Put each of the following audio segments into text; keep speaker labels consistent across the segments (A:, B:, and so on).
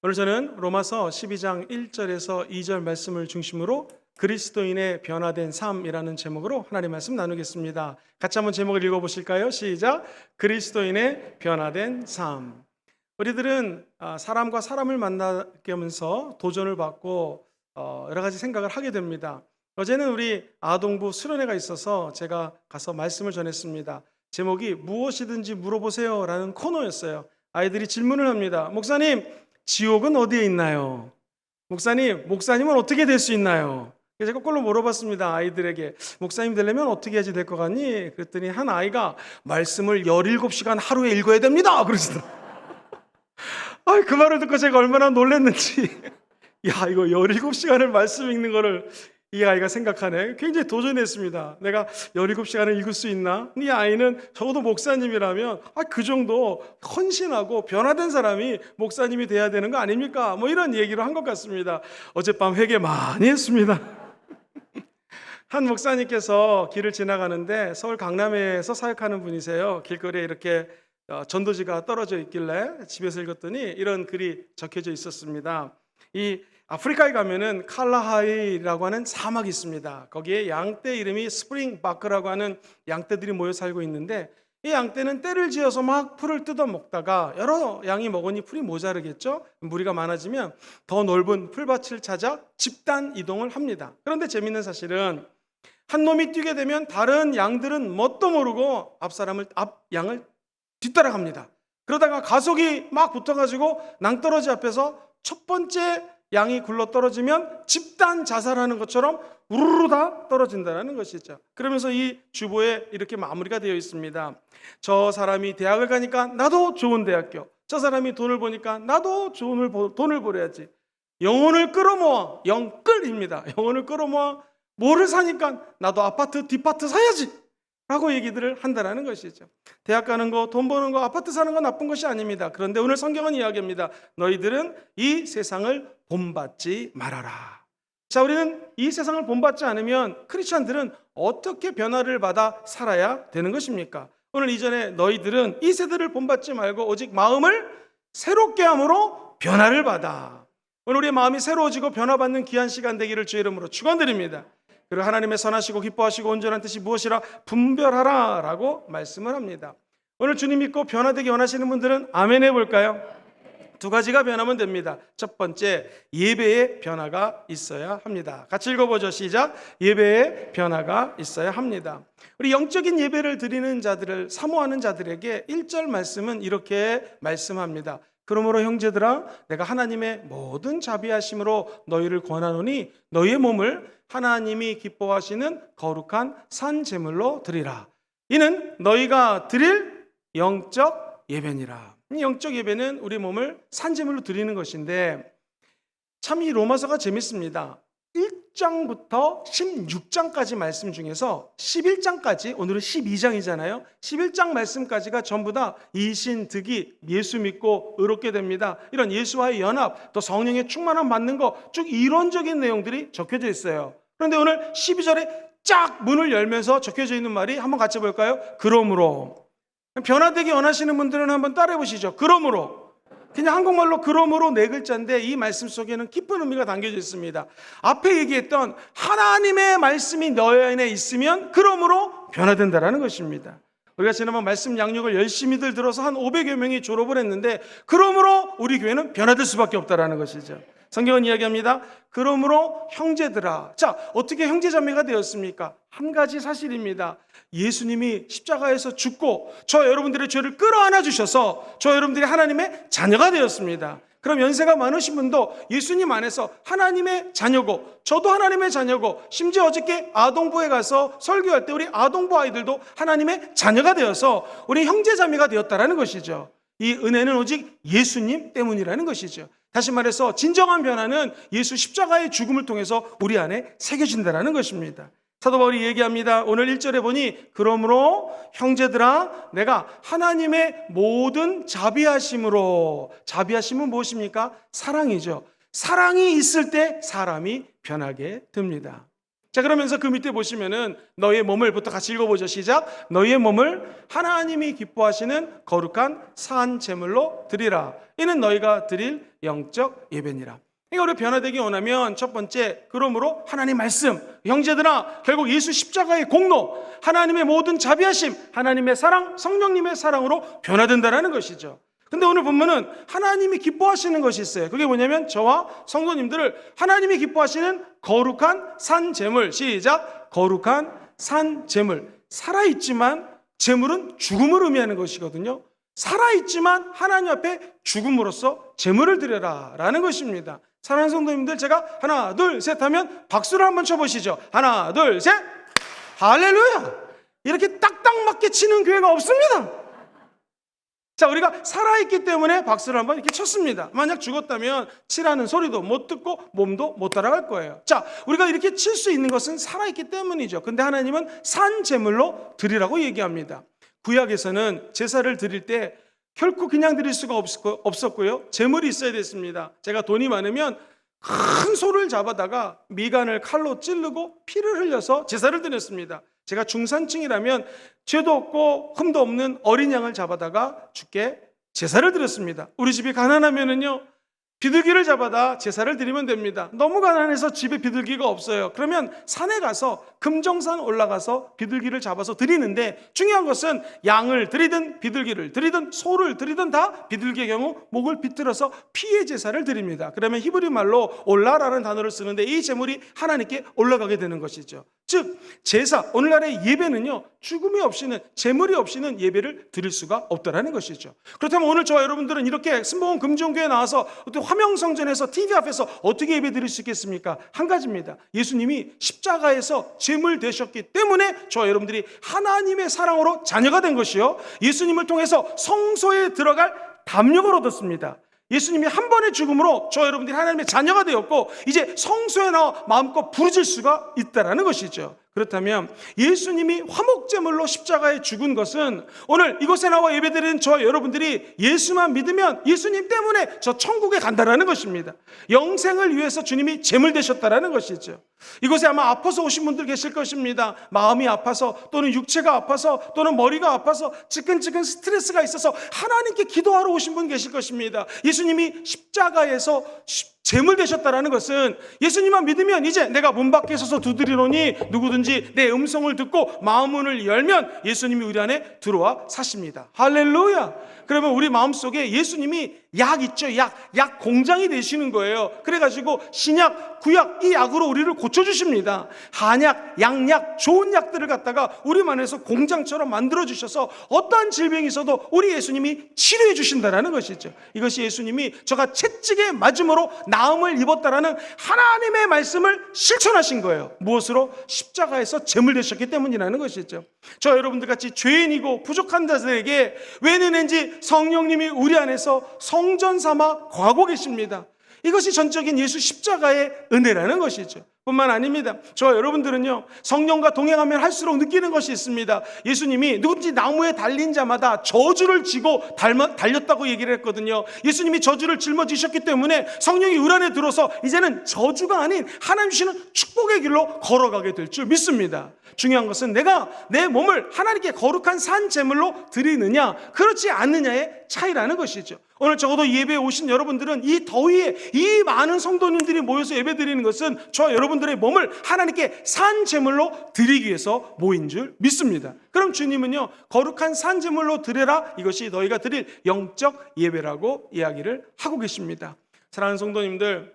A: 오늘 저는 로마서 12장 1절에서 2절 말씀을 중심으로 그리스도인의 변화된 삶이라는 제목으로 하나님의 말씀 나누겠습니다. 같이 한번 제목을 읽어보실까요? 시작! 그리스도인의 변화된 삶. 우리들은 사람과 사람을 만나게 하면서 도전을 받고 여러 가지 생각을 하게 됩니다. 어제는 우리 아동부 수련회가 있어서 제가 가서 말씀을 전했습니다. 제목이 무엇이든지 물어보세요 라는 코너였어요. 아이들이 질문을 합니다. 목사님, 지옥은 어디에 있나요? 목사님은 어떻게 될 수 있나요? 제가 거꾸로 물어봤습니다. 아이들에게 목사님 되려면 어떻게 해야지 될 것 같니? 그랬더니 한 아이가 말씀을 17시간 하루에 읽어야 됩니다 그러시더라고요. 그 말을 듣고 제가 얼마나 놀랐는지 야, 이거 17시간을 말씀 읽는 거를 이 아이가 생각하네. 굉장히 도전했습니다. 내가 17시간을 읽을 수 있나? 이 아이는 적어도 목사님이라면 그 정도 헌신하고 변화된 사람이 목사님이 돼야 되는 거 아닙니까? 이런 얘기를 한 것 같습니다. 어젯밤 회개 많이 했습니다. 한 목사님께서 길을 지나가는데 서울 강남에서 사역하는 분이세요. 길거리에 이렇게 전도지가 떨어져 있길래 집에서 읽었더니 이런 글이 적혀져 있었습니다. 이 아프리카에 가면은 칼라하이라고 하는 사막이 있습니다. 거기에 양떼 이름이 스프링바크라고 하는 양떼들이 모여 살고 있는데 이 양떼는 떼를 지어서 막 풀을 뜯어 먹다가 여러 양이 먹으니 풀이 모자르겠죠? 무리가 많아지면 더 넓은 풀밭을 찾아 집단 이동을 합니다. 그런데 재밌는 사실은 한 놈이 뛰게 되면 다른 양들은 뭣도 모르고 앞 양을 뒤따라갑니다. 그러다가 가속이 막 붙어가지고 낭떠러지 앞에서 첫 번째 양이 굴러 떨어지면 집단 자살하는 것처럼 우르르 다 떨어진다는 것이죠. 그러면서 이 주보에 이렇게 마무리가 되어 있습니다. 저 사람이 대학을 가니까 나도 좋은 대학교, 저 사람이 돈을 버니까 나도 돈을 벌어야지. 영혼을 끌어모아, 영끌입니다. 영혼을 끌어모아 뭐를 사니까 나도 아파트 뒷파트 사야지 라고 얘기들을 한다는 것이죠. 대학 가는 거, 돈 버는 거, 아파트 사는 거 나쁜 것이 아닙니다. 그런데 오늘 성경은 이야기합니다. 너희들은 이 세상을 본받지 말아라. 자, 우리는 이 세상을 본받지 않으면 크리스찬들은 어떻게 변화를 받아 살아야 되는 것입니까? 오늘 이전에 너희들은 이 세대를 본받지 말고 오직 마음을 새롭게 함으로 변화를 받아. 오늘 우리의 마음이 새로워지고 변화받는 귀한 시간 되기를 주의 이름으로 축원드립니다. 그리고 하나님의 선하시고 기뻐하시고 온전한 뜻이 무엇이라 분별하라 라고 말씀을 합니다. 오늘 주님 믿고 변화되기 원하시는 분들은 아멘 해볼까요? 두 가지가 변하면 됩니다. 첫 번째, 예배의 변화가 있어야 합니다. 같이 읽어보죠. 시작. 예배의 변화가 있어야 합니다. 우리 영적인 예배를 드리는 자들을 사모하는 자들에게 1절 말씀은 이렇게 말씀합니다. 그러므로 형제들아, 내가 하나님의 모든 자비하심으로 너희를 권하노니 너희의 몸을 하나님이 기뻐하시는 거룩한 산 제물로 드리라. 이는 너희가 드릴 영적 예배니라. 영적 예배는 우리 몸을 산 제물로 드리는 것인데 참 이 로마서가 재밌습니다. 1장부터 16장까지 말씀 중에서 11장까지, 오늘은 12장이잖아요. 11장 말씀까지가 전부 다 이신, 득이, 예수 믿고 의롭게 됩니다. 이런 예수와의 연합, 또 성령의 충만함 받는 거 쭉 이론적인 내용들이 적혀져 있어요. 그런데 오늘 12절에 쫙 문을 열면서 적혀져 있는 말이 한번 같이 볼까요? 그러므로. 변화되기 원하시는 분들은 한번 따라해 보시죠. 그러므로. 그냥 한국말로 그러므로 네 글자인데 이 말씀 속에는 깊은 의미가 담겨져 있습니다. 앞에 얘기했던 하나님의 말씀이 너희 안에 있으면 그러므로 변화된다라는 것입니다. 우리가 지난번 말씀 양육을 열심히들 들어서 한 500여 명이 졸업을 했는데 그러므로 우리 교회는 변화될 수밖에 없다라는 것이죠. 성경은 이야기합니다. 그러므로 형제들아. 자, 어떻게 형제자매가 되었습니까? 한 가지 사실입니다. 예수님이 십자가에서 죽고 저 여러분들의 죄를 끌어안아 주셔서 저 여러분들이 하나님의 자녀가 되었습니다. 그럼 연세가 많으신 분도 예수님 안에서 하나님의 자녀고 저도 하나님의 자녀고 심지어 어저께 아동부에 가서 설교할 때 우리 아동부 아이들도 하나님의 자녀가 되어서 우리 형제자매가 되었다라는 것이죠. 이 은혜는 오직 예수님 때문이라는 것이죠. 다시 말해서 진정한 변화는 예수 십자가의 죽음을 통해서 우리 안에 새겨진다는 것입니다. 사도 바울이 얘기합니다. 오늘 1절에 보니 그러므로 형제들아 내가 하나님의 모든 자비하심으로, 자비하심은 무엇입니까? 사랑이죠. 사랑이 있을 때 사람이 변하게 됩니다. 자, 그러면서 그 밑에 보시면은 너희의 몸을부터 같이 읽어보죠. 시작. 너희의 몸을 하나님이 기뻐하시는 거룩한 산 제물로 드리라. 이는 너희가 드릴 영적 예배니라. 그러니까 우리 변화되기 원하면 첫 번째, 그러므로 하나님 말씀, 형제들아, 결국 예수 십자가의 공로, 하나님의 모든 자비하심, 하나님의 사랑, 성령님의 사랑으로 변화된다는 것이죠. 근데 오늘 본문은 하나님이 기뻐하시는 것이 있어요. 그게 뭐냐면 저와 성도님들을 하나님이 기뻐하시는 거룩한 산 제물. 시작. 거룩한 산 제물. 살아있지만 제물은 죽음을 의미하는 것이거든요. 살아있지만 하나님 앞에 죽음으로써 제물을 드려라 라는 것입니다. 사랑하는 성도님들, 제가 하나 둘 셋 하면 박수를 한번 쳐보시죠. 하나 둘 셋. 할렐루야. 이렇게 딱딱 맞게 치는 교회가 없습니다. 자, 우리가 살아있기 때문에 박수를 한번 이렇게 쳤습니다. 만약 죽었다면 치라는 소리도 못 듣고 몸도 못 따라갈 거예요. 자, 우리가 이렇게 칠 수 있는 것은 살아있기 때문이죠. 근데 하나님은 산 제물로 드리라고 얘기합니다. 구약에서는 제사를 드릴 때 결코 그냥 드릴 수가 없었고요. 제물이 있어야 됐습니다. 제가 돈이 많으면 큰 소를 잡아다가 미간을 칼로 찌르고 피를 흘려서 제사를 드렸습니다. 제가 중산층이라면 죄도 없고 흠도 없는 어린 양을 잡아다가 주께 제사를 드렸습니다. 우리 집이 가난하면은요, 비둘기를 잡아다 제사를 드리면 됩니다. 너무 가난해서 집에 비둘기가 없어요. 그러면 산에 가서 금정산 올라가서 비둘기를 잡아서 드리는데, 중요한 것은 양을 드리든 비둘기를 드리든 소를 드리든 다 비둘기의 경우 목을 비틀어서 피의 제사를 드립니다. 그러면 히브리 말로 올라라는 단어를 쓰는데 이 제물이 하나님께 올라가게 되는 것이죠. 즉 제사, 오늘날의 예배는요, 죽음이 없이는, 제물이 없이는 예배를 드릴 수가 없다라는 것이죠. 그렇다면 오늘 저와 여러분들은 이렇게 신봉원 금종교에 나와서 화명성전에서 TV 앞에서 어떻게 예배 드릴 수 있겠습니까? 한 가지입니다. 예수님이 십자가에서 제물 되셨기 때문에 저와 여러분들이 하나님의 사랑으로 자녀가 된 것이요, 예수님을 통해서 성소에 들어갈 담력을 얻었습니다. 예수님이 한 번의 죽음으로 저와 여러분들이 하나님의 자녀가 되었고, 이제 성소에 나와 마음껏 부르질 수가 있다는 것이죠. 그렇다면 예수님이 화목제물로 십자가에 죽은 것은 오늘 이곳에 나와 예배드리는 저와 여러분들이 예수만 믿으면 예수님 때문에 저 천국에 간다라는 것입니다. 영생을 위해서 주님이 제물 되셨다라는 것이죠. 이곳에 아마 아파서 오신 분들 계실 것입니다. 마음이 아파서, 또는 육체가 아파서, 또는 머리가 아파서 지끈지끈 스트레스가 있어서 하나님께 기도하러 오신 분 계실 것입니다. 예수님이 십자가에서 제물 되셨다라는 것은 예수님만 믿으면 이제 내가 문 밖에 서서 두드리노니 누구든지 내 음성을 듣고 마음문을 열면 예수님이 우리 안에 들어와 사십니다. 할렐루야. 그러면 우리 마음속에 예수님이 약 있죠. 약 공장이 되시는 거예요. 그래가지고 신약, 구약, 이 약으로 우리를 고쳐주십니다. 한약, 양약, 좋은 약들을 갖다가 우리 안에서 공장처럼 만들어주셔서 어떠한 질병이 있어도 우리 예수님이 치료해 주신다는 것이죠. 이것이 예수님이 저가 채찍에 맞음으로 나음을 입었다라는 하나님의 말씀을 실천하신 거예요. 무엇으로? 십자가에서 제물 되셨기 때문이라는 것이죠. 저 여러분들 같이 죄인이고 부족한 자들에게 왜 은혜인지 성령님이 우리 안에서 성전 삼아 거하고 계십니다. 이것이 전적인 예수 십자가의 은혜라는 것이죠. 뿐만 아닙니다. 저와 여러분들은요, 성령과 동행하면 할수록 느끼는 것이 있습니다. 예수님이 누구든지 나무에 달린 자마다 저주를 지고 달렸다고 얘기를 했거든요. 예수님이 저주를 짊어지셨기 때문에 성령이 울 안에 들어서 이제는 저주가 아닌 하나님 주시는 축복의 길로 걸어가게 될 줄 믿습니다. 중요한 것은 내가 내 몸을 하나님께 거룩한 산 제물로 드리느냐 그렇지 않느냐의 차이라는 것이죠. 오늘 적어도 예배에 오신 여러분들은 이 더위에 이 많은 성도님들이 모여서 예배 드리는 것은 저와 여러분들의 몸을 하나님께 산 제물로 드리기 위해서 모인 줄 믿습니다. 그럼 주님은요, 거룩한 산 제물로 드려라, 이것이 너희가 드릴 영적 예배라고 이야기를 하고 계십니다. 사랑하는 성도님들,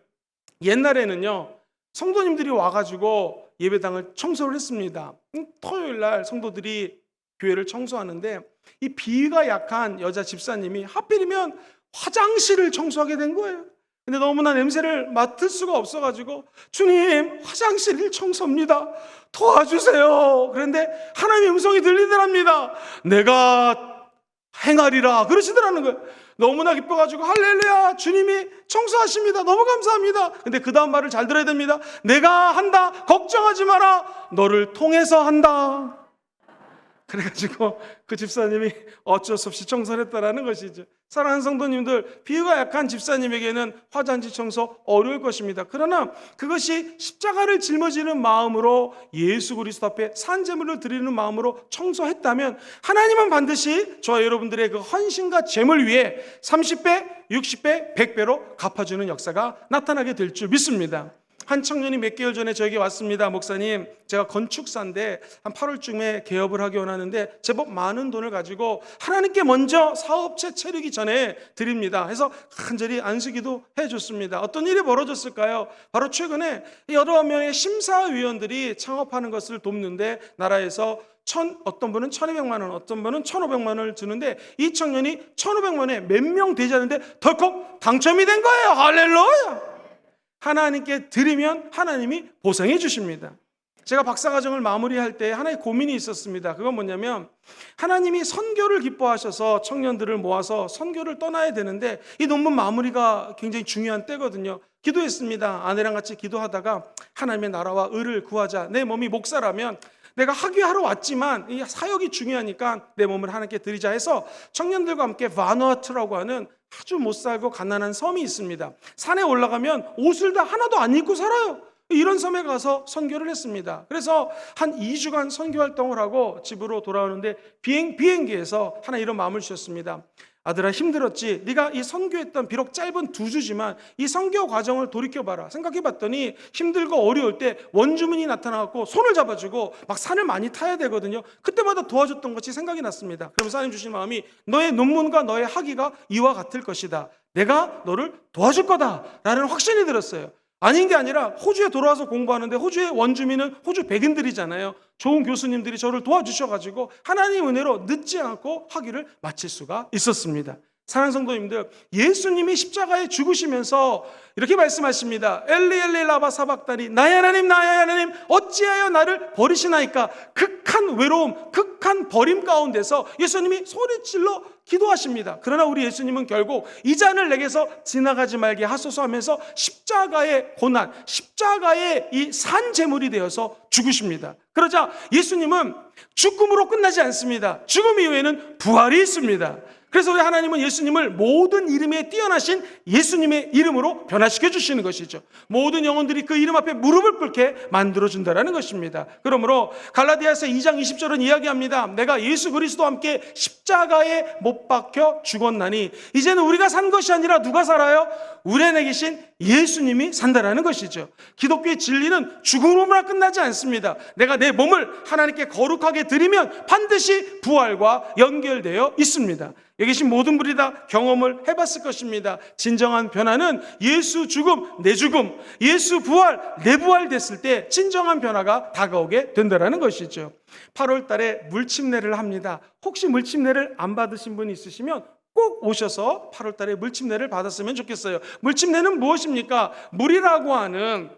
A: 옛날에는요, 성도님들이 와가지고 예배당을 청소를 했습니다. 토요일 날 성도들이 교회를 청소하는데 이 비위가 약한 여자 집사님이 하필이면 화장실을 청소하게 된 거예요. 근데 너무나 냄새를 맡을 수가 없어가지고 주님, 화장실 청소입니다, 도와주세요. 그런데 하나님의 음성이 들리더랍니다. 내가 행하리라 그러시더라는 거예요. 너무나 기뻐가지고 할렐루야, 주님이 청소하십니다, 너무 감사합니다. 근데 그 다음 말을 잘 들어야 됩니다. 내가 한다, 걱정하지 마라, 너를 통해서 한다. 그래가지고 그 집사님이 어쩔 수 없이 청소를 했다라는 것이죠. 사랑하는 성도님들, 비유가 약한 집사님에게는 화장지 청소 어려울 것입니다. 그러나 그것이 십자가를 짊어지는 마음으로 예수 그리스도 앞에 산제물을 드리는 마음으로 청소했다면 하나님은 반드시 저와 여러분들의 그 헌신과 제물 위에 30배, 60배, 100배로 갚아주는 역사가 나타나게 될 줄 믿습니다. 한 청년이 몇 개월 전에 저에게 왔습니다. 목사님, 제가 건축사인데 한 8월쯤에 개업을 하기 원하는데 제법 많은 돈을 가지고 하나님께 먼저 사업체 차리기 전에 드립니다. 해서 간절히 안수기도 해줬습니다. 어떤 일이 벌어졌을까요? 바로 최근에 여러 명의 심사위원들이 창업하는 것을 돕는데 나라에서 어떤 분은 1,200만 원, 어떤 분은 1,500만 원을 주는데 이 청년이 1,500만 원에 몇 명 되지 않는데 덜컥 당첨이 된 거예요. 할렐루야! 하나님께 드리면 하나님이 보상해 주십니다. 제가 박사과정을 마무리할 때 하나의 고민이 있었습니다. 그건 뭐냐면 하나님이 선교를 기뻐하셔서 청년들을 모아서 선교를 떠나야 되는데 이 논문 마무리가 굉장히 중요한 때거든요. 기도했습니다. 아내랑 같이 기도하다가 하나님의 나라와 의를 구하자. 내 몸이 목사라면 내가 학위하러 왔지만 이 사역이 중요하니까 내 몸을 하나님께 드리자 해서 청년들과 함께 바누아투라고 하는 아주 못 살고 가난한 섬이 있습니다. 산에 올라가면 옷을 다 하나도 안 입고 살아요. 이런 섬에 가서 선교를 했습니다. 그래서 한 2주간 선교 활동을 하고 집으로 돌아오는데 비행기에서 하나 이런 마음을 주셨습니다. 아들아, 힘들었지? 네가 이 선교했던 비록 짧은 2주지만 이 선교 과정을 돌이켜봐라. 생각해봤더니 힘들고 어려울 때 원주민이 나타나고 손을 잡아주고 막 산을 많이 타야 되거든요. 그때마다 도와줬던 것이 생각이 났습니다. 그러면서 하나님 주신 마음이 너의 논문과 너의 학위가 이와 같을 것이다. 내가 너를 도와줄 거다 라는 확신이 들었어요. 아닌 게 아니라 호주에 돌아와서 공부하는데 호주의 원주민은 호주 백인들이잖아요. 좋은 교수님들이 저를 도와주셔가지고 하나님 은혜로 늦지 않고 학위를 마칠 수가 있었습니다. 사랑하는 성도님들, 예수님이 십자가에 죽으시면서 이렇게 말씀하십니다. 엘리 엘리 라바 사박다니, 나의 하나님 어찌하여 나를 버리시나이까. 극한 외로움, 극한 버림 가운데서 예수님이 소리질러 기도하십니다. 그러나 우리 예수님은 결국 이 잔을 내게서 지나가지 말게 하소서 하면서 십자가의 고난, 십자가의 이 산제물이 되어서 죽으십니다. 그러자 예수님은 죽음으로 끝나지 않습니다. 죽음 이후에는 부활이 있습니다. 그래서 우리 하나님은 예수님을 모든 이름에 뛰어나신 예수님의 이름으로 변화시켜 주시는 것이죠. 모든 영혼들이 그 이름 앞에 무릎을 꿇게 만들어준다는 것입니다. 그러므로 갈라디아서 2장 20절은 이야기합니다. 내가 예수 그리스도와 함께 십자가에 못 박혀 죽었나니 이제는 우리가 산 것이 아니라 누가 살아요? 우리 안에 계신 예수님이 산다라는 것이죠. 기독교의 진리는 죽음으로만 끝나지 않습니다. 내가 내 몸을 하나님께 거룩하게 드리면 반드시 부활과 연결되어 있습니다. 여기 계신 모든 분이 다 경험을 해봤을 것입니다. 진정한 변화는 예수 죽음, 내 죽음, 예수 부활, 내 부활 됐을 때 진정한 변화가 다가오게 된다는 것이죠. 8월 달에 물침례를 합니다. 혹시 물침례를 안 받으신 분이 있으시면 꼭 오셔서 8월 달에 물침례를 받았으면 좋겠어요. 물침례는 무엇입니까? 물이라고 하는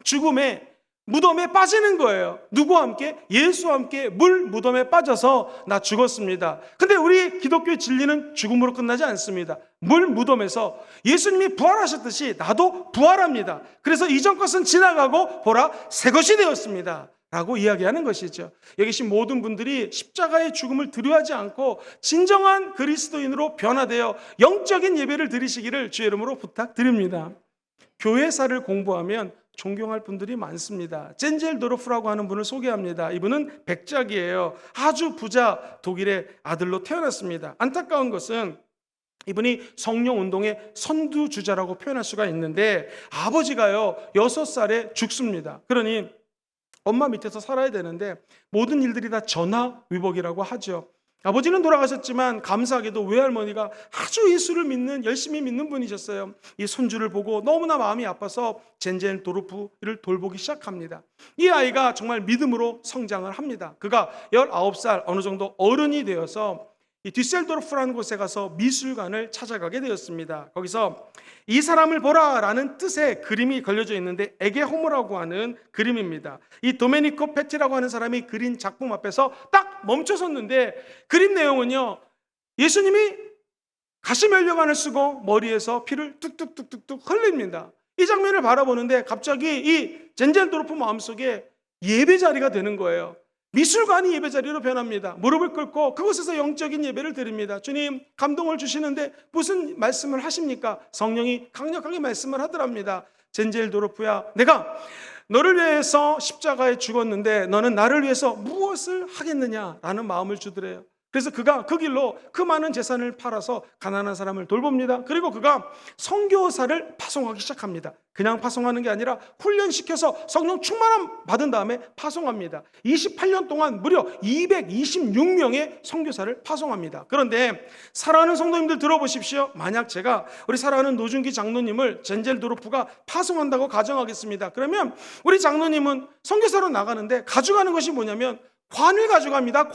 A: 죽음의 무덤에 빠지는 거예요. 누구와 함께? 예수와 함께 물 무덤에 빠져서 나 죽었습니다. 근데 우리 기독교의 진리는 죽음으로 끝나지 않습니다. 물 무덤에서 예수님이 부활하셨듯이 나도 부활합니다. 그래서 이전 것은 지나가고 보라 새 것이 되었습니다 라고 이야기하는 것이죠. 여기 계신 모든 분들이 십자가의 죽음을 두려워하지 않고 진정한 그리스도인으로 변화되어 영적인 예배를 드리시기를 주의 이름으로 부탁드립니다. 교회사를 공부하면 존경할 분들이 많습니다. 젠젤도르프라고 하는 분을 소개합니다. 이분은 백작이에요. 아주 부자 독일의 아들로 태어났습니다. 안타까운 것은 이분이 성령운동의 선두주자라고 표현할 수가 있는데 아버지가요 6살에 죽습니다. 그러니 엄마 밑에서 살아야 되는데 모든 일들이 다 전화위복이라고 하죠. 아버지는 돌아가셨지만 감사하게도 외할머니가 아주 예수를 믿는 열심히 믿는 분이셨어요. 이 손주를 보고 너무나 마음이 아파서 젠젤도르프를 돌보기 시작합니다. 이 아이가 정말 믿음으로 성장을 합니다. 그가 19살 어느 정도 어른이 되어서 이 뒤셀도르프라는 곳에 가서 미술관을 찾아가게 되었습니다. 거기서 이 사람을 보라 라는 뜻의 그림이 걸려져 있는데 에게호모라고 하는 그림입니다. 이 도메니코 페티라고 하는 사람이 그린 작품 앞에서 딱 멈춰섰는데 그림 내용은요 예수님이 가시면류관을 쓰고 머리에서 피를 뚝뚝뚝뚝뚝 흘립니다. 이 장면을 바라보는데 갑자기 이 젠젤도르프 마음속에 예배 자리가 되는 거예요. 미술관이 예배 자리로 변합니다. 무릎을 꿇고 그곳에서 영적인 예배를 드립니다. 주님, 감동을 주시는데 무슨 말씀을 하십니까? 성령이 강력하게 말씀을 하더랍니다. 젠젤 도르프야, 내가 너를 위해서 십자가에 죽었는데 너는 나를 위해서 무엇을 하겠느냐라는 마음을 주더래요. 그래서 그가 그 길로 그 많은 재산을 팔아서 가난한 사람을 돌봅니다. 그리고 그가 선교사를 파송하기 시작합니다. 그냥 파송하는 게 아니라 훈련시켜서 성령 충만함 받은 다음에 파송합니다. 28년 동안 무려 226명의 선교사를 파송합니다. 그런데 사랑하는 성도님들 들어보십시오. 만약 제가 우리 사랑하는 노준기 장로님을 젠젤 도르프가 파송한다고 가정하겠습니다. 그러면 우리 장로님은 선교사로 나가는데 가져가는 것이 뭐냐면 관을 가져갑니다.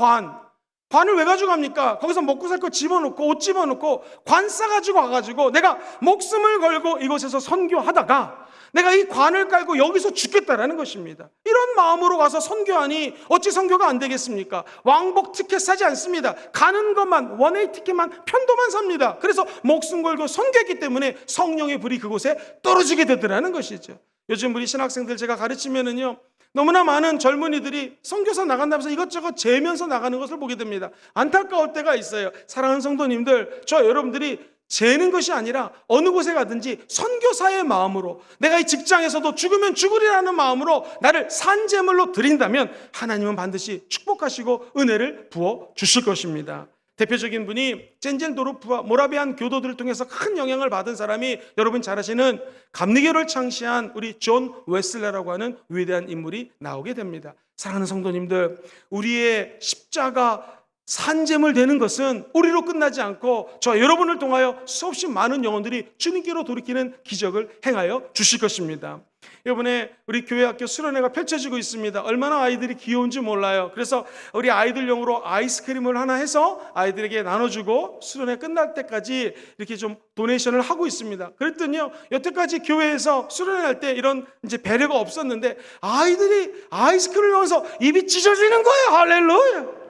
A: 관을 왜 가져갑니까? 거기서 먹고 살 거 집어넣고 옷 집어넣고 관 싸가지고 와가지고 내가 목숨을 걸고 이곳에서 선교하다가 내가 이 관을 깔고 여기서 죽겠다라는 것입니다. 이런 마음으로 가서 선교하니 어찌 선교가 안 되겠습니까? 왕복 티켓 사지 않습니다. 가는 것만, 원웨이 티켓만, 편도만 삽니다. 그래서 목숨 걸고 선교했기 때문에 성령의 불이 그곳에 떨어지게 되더라는 것이죠. 요즘 우리 신학생들 제가 가르치면은요, 너무나 많은 젊은이들이 선교사 나간다면서 이것저것 재면서 나가는 것을 보게 됩니다. 안타까울 때가 있어요. 사랑하는 성도님들, 저 여러분들이 재는 것이 아니라 어느 곳에 가든지 선교사의 마음으로, 내가 이 직장에서도 죽으면 죽으리라는 마음으로 나를 산제물로 드린다면 하나님은 반드시 축복하시고 은혜를 부어 주실 것입니다. 대표적인 분이 젠젤 도르프와 모라비안 교도들을 통해서 큰 영향을 받은 사람이 여러분 잘 아시는 감리교를 창시한 우리 존 웨슬레라고 하는 위대한 인물이 나오게 됩니다. 사랑하는 성도님들, 우리의 십자가 산재물 되는 것은 우리로 끝나지 않고 저 여러분을 통하여 수없이 많은 영혼들이 주님께로 돌이키는 기적을 행하여 주실 것입니다. 이번에 우리 교회 학교 수련회가 펼쳐지고 있습니다. 얼마나 아이들이 귀여운지 몰라요. 그래서 우리 아이들용으로 아이스크림을 하나 해서 아이들에게 나눠주고 수련회 끝날 때까지 이렇게 좀 도네이션을 하고 있습니다. 그랬더니요, 여태까지 교회에서 수련회 할 때 이런 이제 배려가 없었는데 아이들이 아이스크림을 먹으면서 입이 찢어지는 거예요. 할렐루야.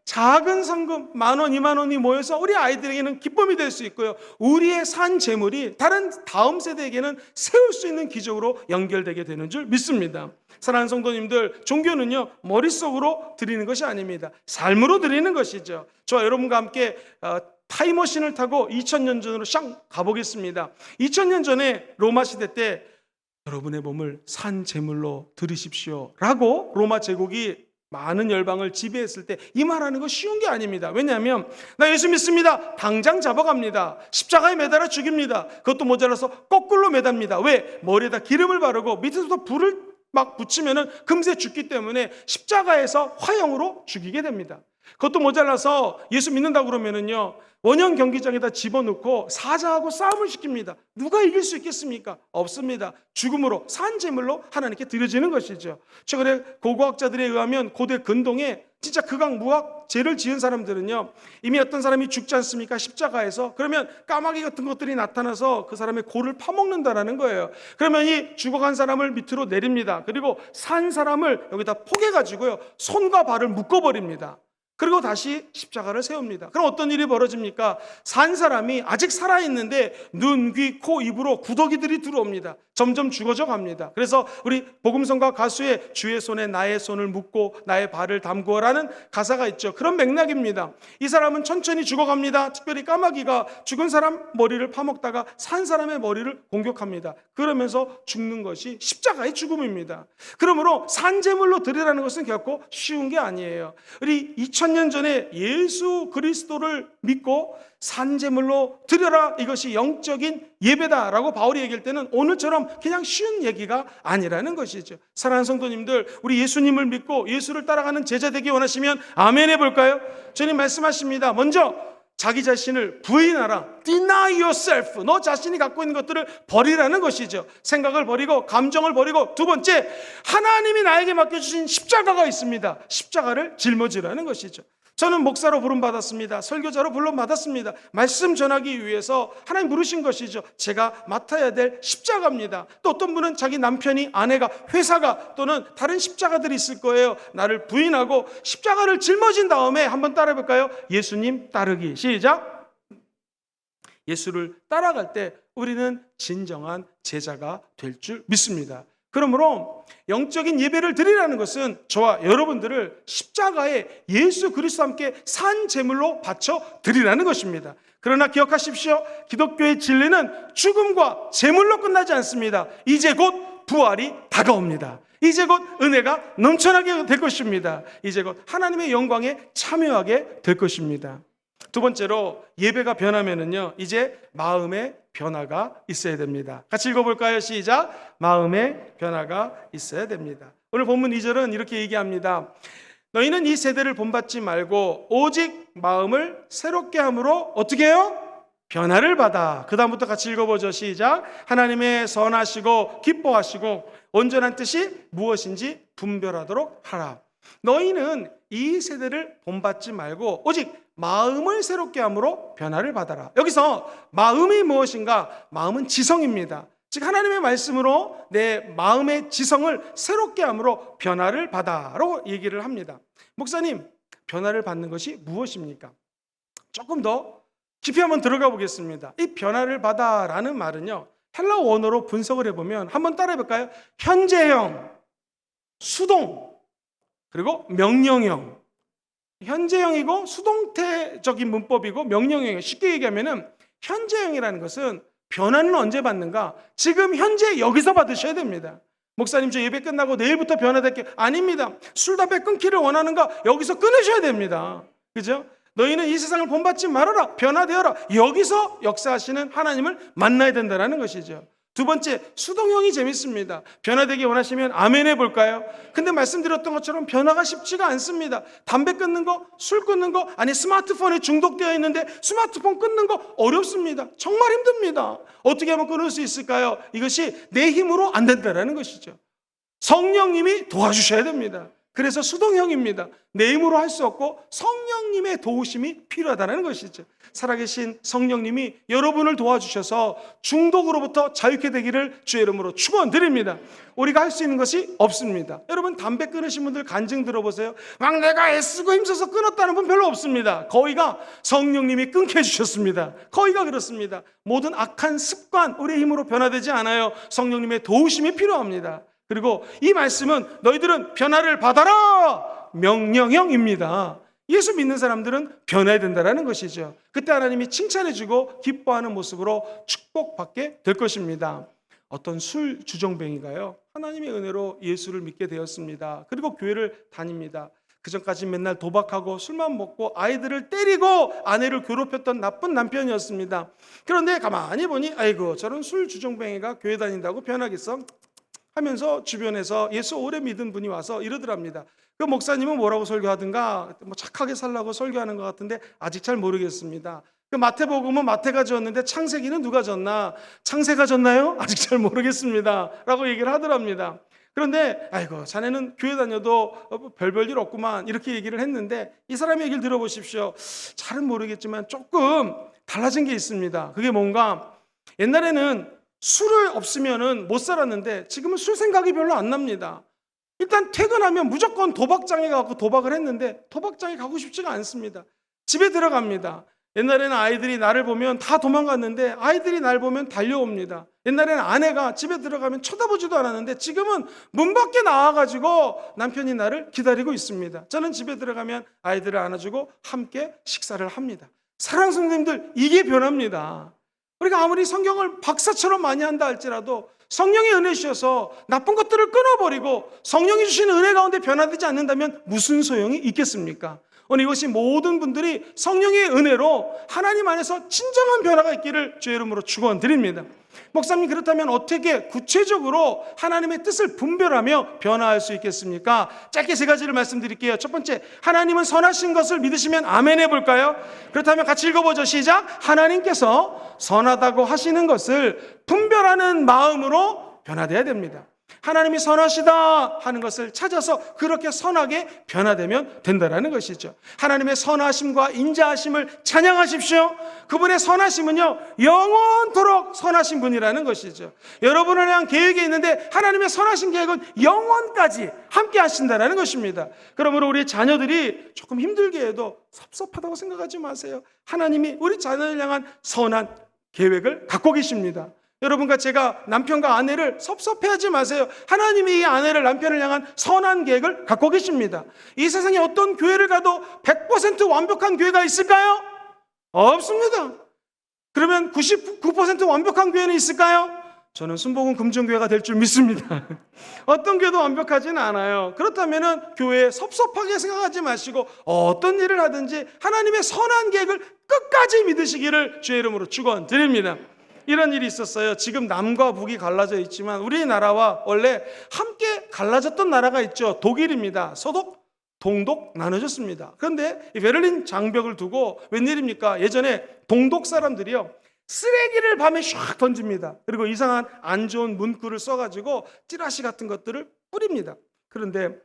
A: 작은 성금 10,000원, 20,000원이 모여서 우리 아이들에게는 기쁨이 될 수 있고요, 우리의 산 재물이 다음 세대에게는 세울 수 있는 기적으로 연결되게 되는 줄 믿습니다. 사랑하는 성도님들, 종교는요 머릿속으로 드리는 것이 아닙니다. 삶으로 드리는 것이죠. 저와 여러분과 함께 타임머신을 타고 2000년 전으로 샹 가보겠습니다. 2000년 전에 로마 시대 때 여러분의 몸을 산 제물로 드리십시오 라고 로마 제국이 많은 열방을 지배했을 때 이 말하는 거 쉬운 게 아닙니다. 왜냐하면 나 예수 믿습니다. 당장 잡아갑니다. 십자가에 매달아 죽입니다. 그것도 모자라서 거꾸로 매답니다. 왜? 머리에다 기름을 바르고 밑에서도 불을 막 붙이면은 금세 죽기 때문에 십자가에서 화형으로 죽이게 됩니다. 그것도 모자라서 예수 믿는다고 그러면은요, 원형 경기장에다 집어넣고 사자하고 싸움을 시킵니다. 누가 이길 수 있겠습니까? 없습니다. 죽음으로 산제물로 하나님께 드려지는 것이죠. 최근에 고고학자들에 의하면 고대 근동에 진짜 극악무악 죄를 지은 사람들은요, 이미 어떤 사람이 죽지 않습니까? 십자가에서. 그러면 까마귀 같은 것들이 나타나서 그 사람의 골을 파먹는다라는 거예요. 그러면 이 죽어간 사람을 밑으로 내립니다. 그리고 산 사람을 여기다 포개가지고요, 손과 발을 묶어버립니다. 그리고 다시 십자가를 세웁니다. 그럼 어떤 일이 벌어집니까? 산 사람이 아직 살아있는데 눈, 귀, 코, 입으로 구더기들이 들어옵니다. 점점 죽어져 갑니다. 그래서 우리 복음성가 가수의 주의 손에 나의 손을 묻고 나의 발을 담그어라는 가사가 있죠. 그런 맥락입니다. 이 사람은 천천히 죽어갑니다. 특별히 까마귀가 죽은 사람 머리를 파먹다가 산 사람의 머리를 공격합니다. 그러면서 죽는 것이 십자가의 죽음입니다. 그러므로 산제물로 드리라는 것은 결코 쉬운 게 아니에요. 우리 2000년 전에 예수 그리스도를 믿고 산제물로 드려라, 이것이 영적인 예배다라고 바울이 얘기할 때는 오늘처럼 그냥 쉬운 얘기가 아니라는 것이죠. 사랑하는 성도님들, 우리 예수님을 믿고 예수를 따라가는 제자 되기 원하시면 아멘 해볼까요? 주님 말씀하십니다. 먼저 자기 자신을 부인하라. Deny yourself. 너 자신이 갖고 있는 것들을 버리라는 것이죠. 생각을 버리고 감정을 버리고, 두 번째, 하나님이 나에게 맡겨주신 십자가가 있습니다. 십자가를 짊어지라는 것이죠. 저는 목사로 부름받았습니다. 설교자로 불러받았습니다. 말씀 전하기 위해서 하나님 부르신 것이죠. 제가 맡아야 될 십자가입니다. 또 어떤 분은 자기 남편이, 아내가, 회사가 또는 다른 십자가들이 있을 거예요. 나를 부인하고 십자가를 짊어진 다음에 한번 따라해 볼까요? 예수님 따르기. 시작. 예수를 따라갈 때 우리는 진정한 제자가 될 줄 믿습니다. 그러므로 영적인 예배를 드리라는 것은 저와 여러분들을 십자가에 예수 그리스도와 함께 산 제물로 바쳐 드리라는 것입니다. 그러나 기억하십시오. 기독교의 진리는 죽음과 제물로 끝나지 않습니다. 이제 곧 부활이 다가옵니다. 이제 곧 은혜가 넘쳐나게 될 것입니다. 이제 곧 하나님의 영광에 참여하게 될 것입니다. 두 번째로 예배가 변하면은요, 이제 마음의 변화가 있어야 됩니다. 같이 읽어볼까요? 시작. 마음의 변화가 있어야 됩니다. 오늘 본문 2절은 이렇게 얘기합니다. 너희는 이 세대를 본받지 말고 오직 마음을 새롭게 함으로 어떻게 해요? 변화를 받아. 그 다음부터 같이 읽어보죠. 시작. 하나님의 선하시고 기뻐하시고 온전한 뜻이 무엇인지 분별하도록 하라. 너희는 이 세대를 본받지 말고 오직 마음을 새롭게 함으로 변화를 받아라. 여기서 마음이 무엇인가? 마음은 지성입니다. 즉 하나님의 말씀으로 내 마음의 지성을 새롭게 함으로 변화를 받아라고 얘기를 합니다. 목사님, 변화를 받는 것이 무엇입니까? 조금 더 깊이 한번 들어가 보겠습니다. 이 변화를 받아라는 말은요, 헬라 원어로 분석을 해보면 한번 따라해 볼까요? 현재형, 수동, 그리고 명령형. 현재형이고 수동태적인 문법이고 명령형이에요. 쉽게 얘기하면은 현재형이라는 것은 변화는 언제 받는가? 지금 현재 여기서 받으셔야 됩니다. 목사님, 저 예배 끝나고 내일부터 변화될게. 아닙니다. 술 담배 끊기를 원하는가? 여기서 끊으셔야 됩니다. 그죠? 너희는 이 세상을 본받지 말아라. 변화되어라. 여기서 역사하시는 하나님을 만나야 된다는 것이죠. 두 번째, 수동형이 재밌습니다. 변화되기 원하시면 아멘 해볼까요? 근데 말씀드렸던 것처럼 변화가 쉽지가 않습니다. 담배 끊는 거, 술 끊는 거, 아니 스마트폰에 중독되어 있는데 스마트폰 끊는 거 어렵습니다. 정말 힘듭니다. 어떻게 하면 끊을 수 있을까요? 이것이 내 힘으로 안 된다는 것이죠. 성령님이 도와주셔야 됩니다. 그래서 수동형입니다. 내 힘으로 할 수 없고 성령님의 도우심이 필요하다는 것이죠. 살아계신 성령님이 여러분을 도와주셔서 중독으로부터 자유케 되기를 주의 이름으로 축원드립니다. 우리가 할 수 있는 것이 없습니다. 여러분, 담배 끊으신 분들 간증 들어보세요. 막 내가 애쓰고 힘써서 끊었다는 분 별로 없습니다. 거의가 성령님이 끊게 해주셨습니다. 거의가 그렇습니다. 모든 악한 습관 우리의 힘으로 변화되지 않아요. 성령님의 도우심이 필요합니다. 그리고 이 말씀은 너희들은 변화를 받아라! 명령형입니다. 예수 믿는 사람들은 변해야 된다는 것이죠. 그때 하나님이 칭찬해주고 기뻐하는 모습으로 축복받게 될 것입니다. 어떤 술 주정뱅이가요, 하나님의 은혜로 예수를 믿게 되었습니다. 그리고 교회를 다닙니다. 그전까지 맨날 도박하고 술만 먹고 아이들을 때리고 아내를 괴롭혔던 나쁜 남편이었습니다. 그런데 가만히 보니 아이고, 저런 술 주정뱅이가 교회 다닌다고 변하겠어? 하면서 주변에서 예수 오래 믿은 분이 와서 이러더랍니다. 그 목사님은 뭐라고 설교하든가 뭐 착하게 살라고 설교하는 것 같은데 아직 잘 모르겠습니다. 그 마태복음은 마태가 지었는데 창세기는 누가 졌나? 창세가 졌나요? 아직 잘 모르겠습니다. 라고 얘기를 하더랍니다. 그런데 아이고, 자네는 교회 다녀도 별별 없구만, 이렇게 얘기를 했는데 이 사람의 얘기를 들어보십시오. 잘은 모르겠지만 조금 달라진 게 있습니다. 그게 뭔가, 옛날에는 술을 없으면은 못 살았는데 지금은 술 생각이 별로 안 납니다. 일단 퇴근하면 무조건 도박장에 가고 도박을 했는데 도박장에 가고 싶지가 않습니다. 집에 들어갑니다. 옛날에는 아이들이 나를 보면 다 도망갔는데 아이들이 날 보면 달려옵니다. 옛날에는 아내가 집에 들어가면 쳐다보지도 않았는데 지금은 문 밖에 나와가지고 남편이 나를 기다리고 있습니다. 저는 집에 들어가면 아이들을 안아주고 함께 식사를 합니다. 사랑하는 성도님들, 이게 변합니다. 우리가 아무리 성경을 박사처럼 많이 한다 할지라도 성령의 은혜 주셔서 나쁜 것들을 끊어버리고 성령이 주시는 은혜 가운데 변화되지 않는다면 무슨 소용이 있겠습니까? 오늘 이것이 모든 분들이 성령의 은혜로 하나님 안에서 진정한 변화가 있기를 주의 이름으로 축원드립니다. 목사님, 그렇다면 어떻게 구체적으로 하나님의 뜻을 분별하며 변화할 수 있겠습니까? 짧게 세 가지를 말씀드릴게요. 첫 번째, 하나님은 선하신 것을 믿으시면 아멘 해볼까요? 그렇다면 같이 읽어보죠. 시작. 하나님께서 선하다고 하시는 것을 분별하는 마음으로 변화되어야 됩니다. 하나님이 선하시다 하는 것을 찾아서 그렇게 선하게 변화되면 된다는 것이죠. 하나님의 선하심과 인자하심을 찬양하십시오. 그분의 선하심은요, 영원토록 선하신 분이라는 것이죠. 여러분을 향한 계획이 있는데 하나님의 선하신 계획은 영원까지 함께 하신다는 것입니다. 그러므로 우리 자녀들이 조금 힘들게 해도 섭섭하다고 생각하지 마세요. 하나님이 우리 자녀를 향한 선한 계획을 갖고 계십니다. 여러분과 제가 남편과 아내를 섭섭해하지 마세요. 하나님이 이 아내를, 남편을 향한 선한 계획을 갖고 계십니다. 이 세상에 어떤 교회를 가도 100% 완벽한 교회가 있을까요? 없습니다. 그러면 99% 완벽한 교회는 있을까요? 저는 순복음 금정교회가 될 줄 믿습니다. 어떤 교회도 완벽하지는 않아요. 그렇다면 교회에 섭섭하게 생각하지 마시고 어떤 일을 하든지 하나님의 선한 계획을 끝까지 믿으시기를 주의 이름으로 축원드립니다. 이런 일이 있었어요. 지금 남과 북이 갈라져 있지만 우리나라와 원래 함께 갈라졌던 나라가 있죠. 독일입니다. 서독, 동독 나눠졌습니다. 그런데 이 베를린 장벽을 두고 웬일입니까? 예전에 동독 사람들이요, 쓰레기를 밤에 샥 던집니다. 그리고 이상한 안 좋은 문구를 써가지고 찌라시 같은 것들을 뿌립니다. 그런데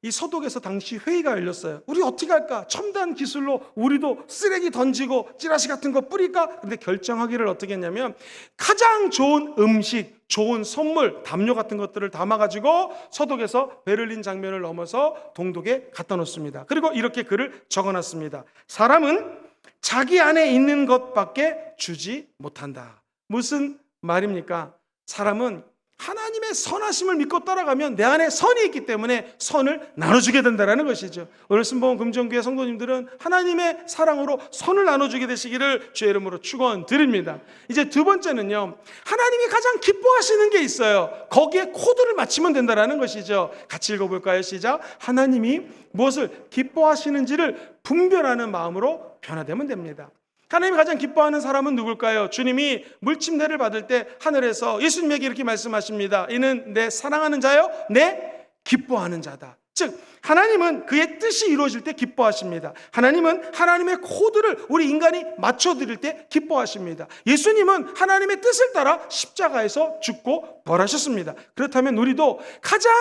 A: 이 서독에서 당시 회의가 열렸어요. 우리 어떻게 할까? 첨단 기술로 우리도 쓰레기 던지고 찌라시 같은 거 뿌릴까? 근데 결정하기를 어떻게 했냐면 가장 좋은 음식, 좋은 선물, 담요 같은 것들을 담아가지고 서독에서 베를린 장벽을 넘어서 동독에 갖다 놓습니다. 그리고 이렇게 글을 적어놨습니다. 사람은 자기 안에 있는 것밖에 주지 못한다. 무슨 말입니까? 사람은 하나님의 선하심을 믿고 따라가면 내 안에 선이 있기 때문에 선을 나눠주게 된다는 것이죠. 오늘 순복음 금정교회 성도님들은 하나님의 사랑으로 선을 나눠주게 되시기를 주의 이름으로 축원드립니다. 이제 두 번째는요, 하나님이 가장 기뻐하시는 게 있어요. 거기에 코드를 맞추면 된다는 것이죠. 같이 읽어볼까요? 시작. 하나님이 무엇을 기뻐하시는지를 분별하는 마음으로 변화되면 됩니다. 하나님이 가장 기뻐하는 사람은 누굴까요? 주님이 물침례를 받을 때 하늘에서 예수님에게 이렇게 말씀하십니다. 이는 내 사랑하는 자요, 내 기뻐하는 자다. 즉 하나님은 그의 뜻이 이루어질 때 기뻐하십니다. 하나님은 하나님의 코드를 우리 인간이 맞춰드릴 때 기뻐하십니다. 예수님은 하나님의 뜻을 따라 십자가에서 죽고 벌하셨습니다. 그렇다면 우리도 가장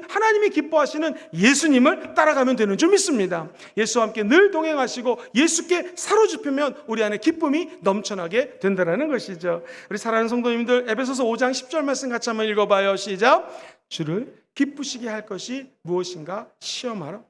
A: 하나님이 기뻐하시는 예수님을 따라가면 되는 줄 믿습니다. 예수와 함께 늘 동행하시고 예수께 사로잡히면 우리 안에 기쁨이 넘쳐나게 된다는 것이죠. 우리 사랑하는 성도님들, 에베소서 5장 10절 말씀 같이 한번 읽어봐요. 시작. 주를 기쁘시게 할 것이 무엇인가 시험하라.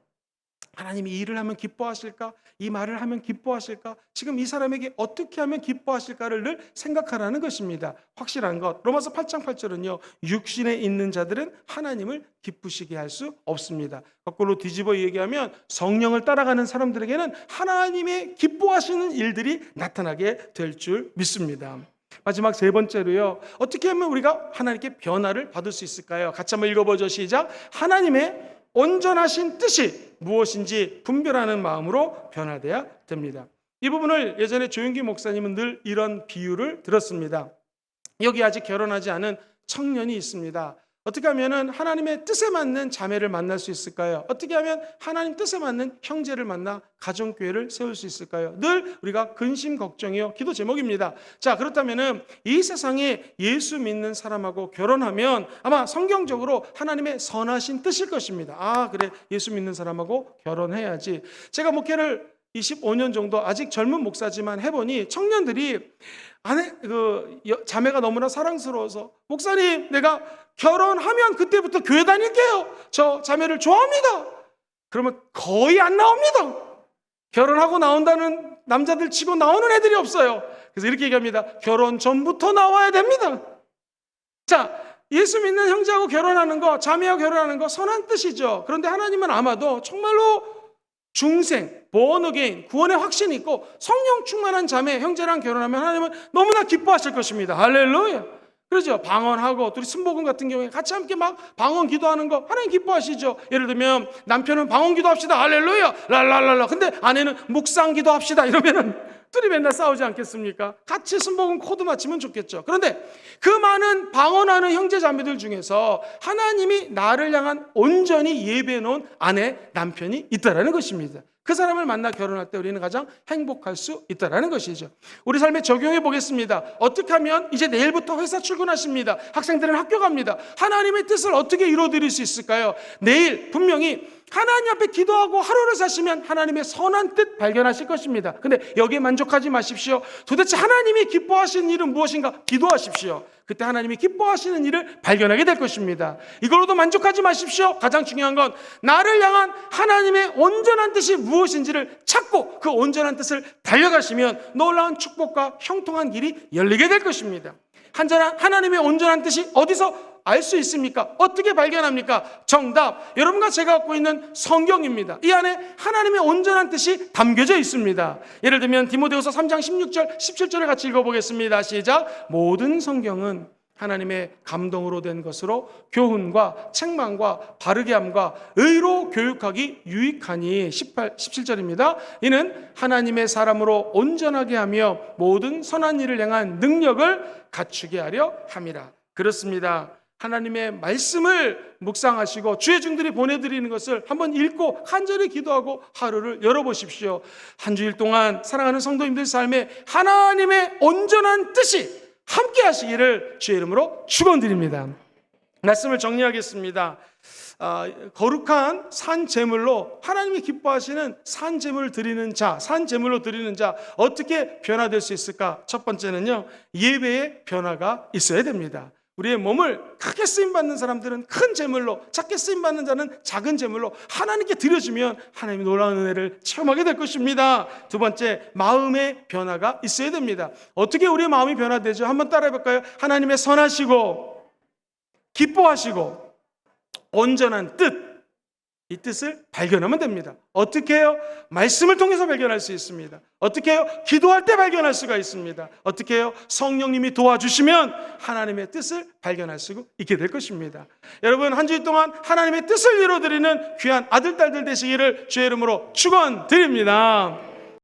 A: 하나님이 이 일을 하면 기뻐하실까? 이 말을 하면 기뻐하실까? 지금 이 사람에게 어떻게 하면 기뻐하실까를 늘 생각하라는 것입니다. 확실한 것, 로마서 8장 8절은요, 육신에 있는 자들은 하나님을 기쁘시게 할 수 없습니다. 거꾸로 뒤집어 얘기하면 성령을 따라가는 사람들에게는 하나님의 기뻐하시는 일들이 나타나게 될 줄 믿습니다. 마지막 세 번째로요, 어떻게 하면 우리가 하나님께 변화를 받을 수 있을까요? 같이 한번 읽어보죠. 시작. 하나님의 온전하신 뜻이 무엇인지 분별하는 마음으로 변화돼야 됩니다. 이 부분을 예전에 조윤기 목사님은 늘 이런 비유를 들었습니다. 여기 아직 결혼하지 않은 청년이 있습니다. 어떻게 하면 하나님의 뜻에 맞는 자매를 만날 수 있을까요? 어떻게 하면 하나님 뜻에 맞는 형제를 만나 가정교회를 세울 수 있을까요? 늘 우리가 근심 걱정이요, 기도 제목입니다. 자, 그렇다면 이 세상에 예수 믿는 사람하고 결혼하면 아마 성경적으로 하나님의 선하신 뜻일 것입니다. 아, 그래, 예수 믿는 사람하고 결혼해야지. 제가 목회를 25년 정도 아직 젊은 목사지만 해보니 청년들이 자매가 너무나 사랑스러워서, 목사님, 내가 결혼하면 그때부터 교회 다닐게요. 저 자매를 좋아합니다. 그러면 거의 안 나옵니다. 결혼하고 나온다는 남자들 치고 나오는 애들이 없어요. 그래서 이렇게 얘기합니다. 결혼 전부터 나와야 됩니다. 자, 예수 믿는 형제하고 결혼하는 거, 자매하고 결혼하는 거 선한 뜻이죠. 그런데 하나님은 아마도 정말로 중생, born again, 구원의 확신이 있고 성령 충만한 자매, 형제랑 결혼하면 하나님은 너무나 기뻐하실 것입니다. 할렐루야. 그렇죠. 방언하고, 우리 순복음 같은 경우에 같이 함께 막 방언 기도하는 거 하나님 기뻐하시죠. 예를 들면 남편은 방언 기도합시다. 할렐루야. 랄랄랄라. 근데 아내는 묵상 기도합시다. 이러면은 둘이 맨날 싸우지 않겠습니까? 같이 순복음 코드 맞추면 좋겠죠. 그런데 그 많은 방언하는 형제 자매들 중에서 하나님이 나를 향한 온전히 예배해 놓은 아내, 남편이 있다라는 것입니다. 그 사람을 만나 결혼할 때 우리는 가장 행복할 수 있다는 것이죠. 우리 삶에 적용해 보겠습니다. 어떻게 하면 이제 내일부터 회사 출근하십니다. 학생들은 학교 갑니다. 하나님의 뜻을 어떻게 이루어드릴 수 있을까요? 내일 분명히 하나님 앞에 기도하고 하루를 사시면 하나님의 선한 뜻 발견하실 것입니다. 근데 여기에 만족하지 마십시오. 도대체 하나님이 기뻐하시는 일은 무엇인가? 기도하십시오. 그때 하나님이 기뻐하시는 일을 발견하게 될 것입니다. 이걸로도 만족하지 마십시오. 가장 중요한 건 나를 향한 하나님의 온전한 뜻이 무엇인지를 찾고 그 온전한 뜻을 달려가시면 놀라운 축복과 형통한 길이 열리게 될 것입니다. 하나님의 온전한 뜻이 어디서 알 수 있습니까? 어떻게 발견합니까? 정답, 여러분과 제가 갖고 있는 성경입니다. 이 안에 하나님의 온전한 뜻이 담겨져 있습니다. 예를 들면 디모데후서 3장 16절, 17절을 같이 읽어보겠습니다. 시작. 모든 성경은 하나님의 감동으로 된 것으로 교훈과 책망과 바르게 함과 의로 교육하기 유익하니. 17절입니다. 이는 하나님의 사람으로 온전하게 하며 모든 선한 일을 향한 능력을 갖추게 하려 함이라. 그렇습니다. 하나님의 말씀을 묵상하시고 주의 종들이 보내드리는 것을 한번 읽고 간절히 기도하고 하루를 열어보십시오. 한 주일 동안 사랑하는 성도님들 삶에 하나님의 온전한 뜻이 함께 하시기를 주의 이름으로 축원드립니다. 말씀을 정리하겠습니다. 거룩한 산 제물로 하나님이 기뻐하시는 산 제물을 드리는 자, 산 제물로 드리는 자 어떻게 변화될 수 있을까? 첫 번째는요, 예배의 변화가 있어야 됩니다. 우리의 몸을 크게 쓰임받는 사람들은 큰 제물로, 작게 쓰임받는 자는 작은 제물로 하나님께 드려주면 하나님의 놀라운 은혜를 체험하게 될 것입니다. 두 번째, 마음의 변화가 있어야 됩니다. 어떻게 우리의 마음이 변화되죠? 한번 따라해볼까요? 하나님의 선하시고 기뻐하시고 온전한 뜻, 이 뜻을 발견하면 됩니다. 어떻게 해요? 말씀을 통해서 발견할 수 있습니다. 어떻게 해요? 기도할 때 발견할 수가 있습니다. 어떻게 해요? 성령님이 도와주시면 하나님의 뜻을 발견할 수 있게 될 것입니다. 여러분, 한 주일 동안 하나님의 뜻을 이루어드리는 귀한 아들, 딸들 되시기를 주의 이름으로 축원드립니다.